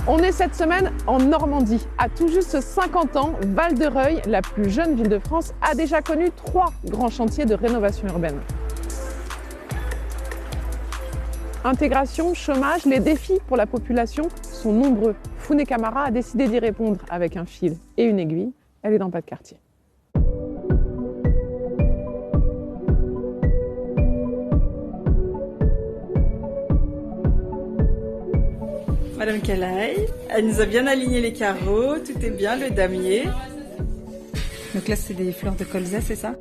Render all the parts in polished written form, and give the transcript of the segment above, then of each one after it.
On est cette semaine en Normandie. À tout juste 50 ans, Val-de-Reuil, la plus jeune ville de France, a déjà connu 3 grands chantiers de rénovation urbaine. Intégration, chômage, les défis pour la population sont nombreux. Founé Camara a décidé d'y répondre avec un fil et une aiguille. Elle est dans Pas de quartier. Madame Calaï, elle nous a bien aligné les carreaux, tout est bien, le damier. Donc là, c'est des fleurs de colza, c'est ça?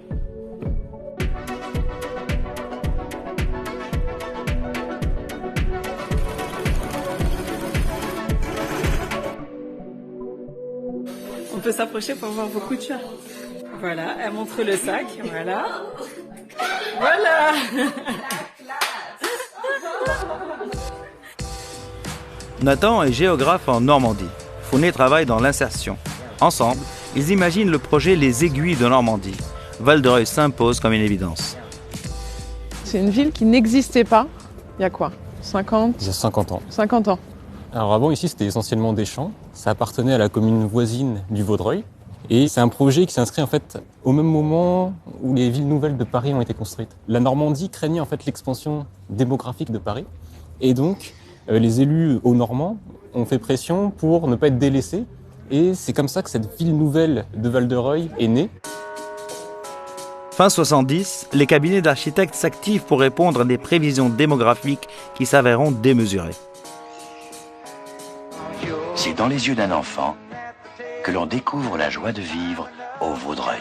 On peut s'approcher pour voir vos coutures. Voilà, elle montre le sac, voilà. Voilà. Nathan est géographe en Normandie. Founé travaille dans l'insertion. Ensemble, ils imaginent le projet Les Aiguilles de Normandie. Val-de-Reuil s'impose comme une évidence. C'est une ville qui n'existait pas. Il y a quoi? 50? Il y a 50 ans. 50 ans. Alors avant, ici, c'était essentiellement des champs. Ça appartenait à la commune voisine du Vaudreuil. Et c'est un projet qui s'inscrit en fait au même moment où les villes nouvelles de Paris ont été construites. La Normandie craignait en fait l'expansion démographique de Paris. Et donc, les élus aux Normands ont fait pression pour ne pas être délaissés. Et c'est comme ça que cette ville nouvelle de Val-de-Reuil est née. Fin 70, les cabinets d'architectes s'activent pour répondre à des prévisions démographiques qui s'avéreront démesurées. C'est dans les yeux d'un enfant que l'on découvre la joie de vivre au Vaudreuil.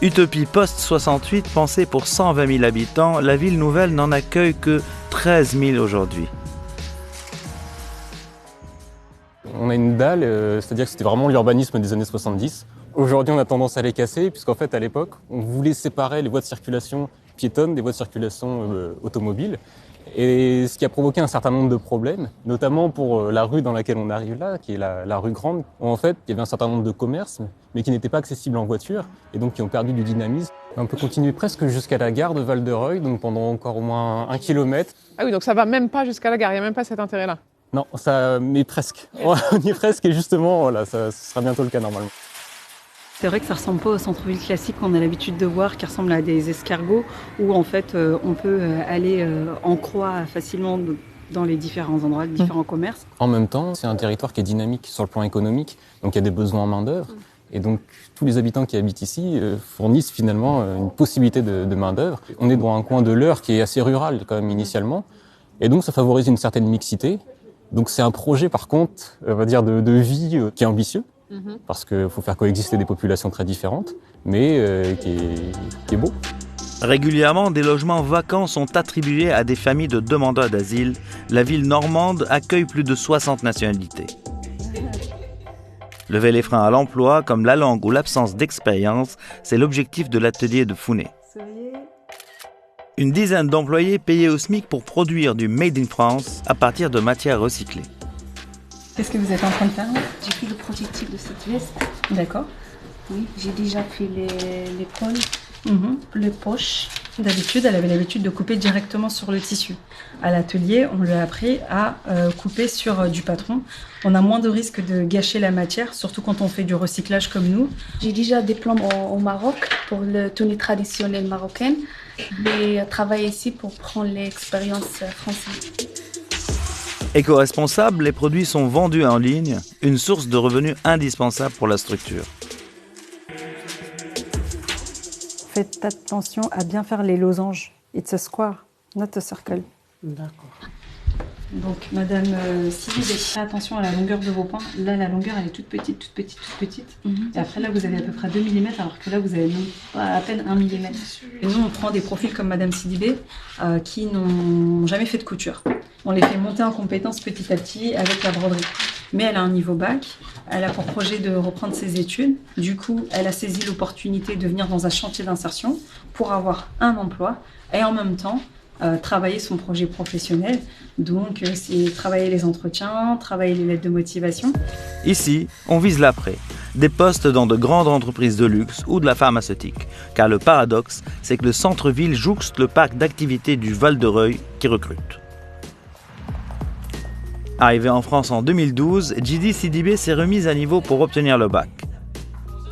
Utopie post-68 pensée pour 120 000 habitants, la ville nouvelle n'en accueille que 13 000 aujourd'hui. On a une dalle, c'est-à-dire que c'était vraiment l'urbanisme des années 70. Aujourd'hui, on a tendance à les casser, puisqu'en fait, à l'époque, on voulait séparer les voies de circulation piétonnes des voies de circulation automobiles. Et ce qui a provoqué un certain nombre de problèmes, notamment pour la rue dans laquelle on arrive là, qui est la rue Grande, où en fait, il y avait un certain nombre de commerces, mais qui n'étaient pas accessibles en voiture, et donc qui ont perdu du dynamisme. On peut continuer presque jusqu'à la gare de Val-de-Reuil, donc pendant encore au moins 1 kilomètre. Ah oui, donc ça va même pas jusqu'à la gare, il n'y a même pas cet intérêt-là. Non, ça, mais presque. On y est presque, et justement, voilà, ce sera bientôt le cas normalement. C'est vrai que ça ressemble pas au centre-ville classique qu'on a l'habitude de voir, qui ressemble à des escargots, où en fait on peut aller en croix facilement dans les différents endroits, les différents commerces. En même temps, c'est un territoire qui est dynamique sur le plan économique, donc il y a des besoins en main-d'œuvre. Et donc tous les habitants qui habitent ici fournissent finalement une possibilité de main-d'œuvre. On est dans un coin de l'Eure qui est assez rural quand même initialement, et donc ça favorise une certaine mixité. Donc c'est un projet par contre, on va dire de vie qui est ambitieux. Parce qu'il faut faire coexister des populations très différentes, mais qui est beau. Régulièrement, des logements vacants sont attribués à des familles de demandeurs d'asile. La ville normande accueille plus de 60 nationalités. Lever les freins à l'emploi, comme la langue ou l'absence d'expérience, c'est l'objectif de l'atelier de Founé. Une dizaine d'employés payés au SMIC pour produire du Made in France à partir de matières recyclées. Qu'est-ce que vous êtes en train de faire là? J'ai fait le protectif de cette veste. D'accord. Oui, j'ai déjà fait les cols, les poches. D'habitude, elle avait l'habitude de couper directement sur le tissu. À l'atelier, on lui a appris à couper sur du patron. On a moins de risques de gâcher la matière, surtout quand on fait du recyclage comme nous. J'ai déjà des diplôme au Maroc pour le tenue traditionnelle marocaine. J'ai travaillé ici pour prendre l'expérience française. Éco-responsables, les produits sont vendus en ligne, une source de revenus indispensable pour la structure. Faites attention à bien faire les losanges. It's a square, not a circle. D'accord. Donc, Madame Sidibé, faites attention à la longueur de vos pans. Là, la longueur, elle est toute petite, toute petite, toute petite. Et après, là, vous avez à peu près 2 mm, alors que là, vous avez même pas à peine 1 mm. Et nous, on prend des profils comme Madame Sidibé qui n'ont jamais fait de couture. On les fait monter en compétences petit à petit avec la broderie. Mais elle a un niveau bac, elle a pour projet de reprendre ses études. Du coup, elle a saisi l'opportunité de venir dans un chantier d'insertion pour avoir un emploi et en même temps travailler son projet professionnel. Donc, c'est travailler les entretiens, travailler les lettres de motivation. Ici, on vise l'après. des postes dans de grandes entreprises de luxe ou de la pharmaceutique. Car le paradoxe, c'est que le centre-ville jouxte le parc d'activités du Val-de-Reuil qui recrute. Arrivée en France en 2012, Djidi Sidibé s'est remise à niveau pour obtenir le bac.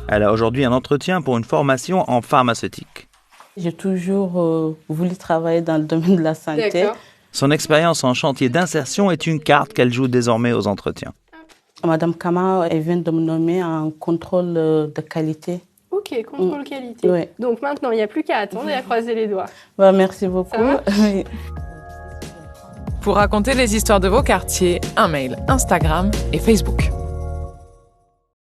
Elle a aujourd'hui un entretien pour une formation en pharmaceutique. J'ai toujours voulu travailler dans le domaine de la santé. D'accord. Son expérience en chantier d'insertion est une carte qu'elle joue désormais aux entretiens. Madame Kama, elle vient de me nommer en contrôle de qualité. Ok, contrôle qualité. Oui. Donc maintenant, il n'y a plus qu'à attendre et à croiser les doigts. Bah, merci beaucoup. Pour raconter les histoires de vos quartiers, un mail, Instagram et Facebook.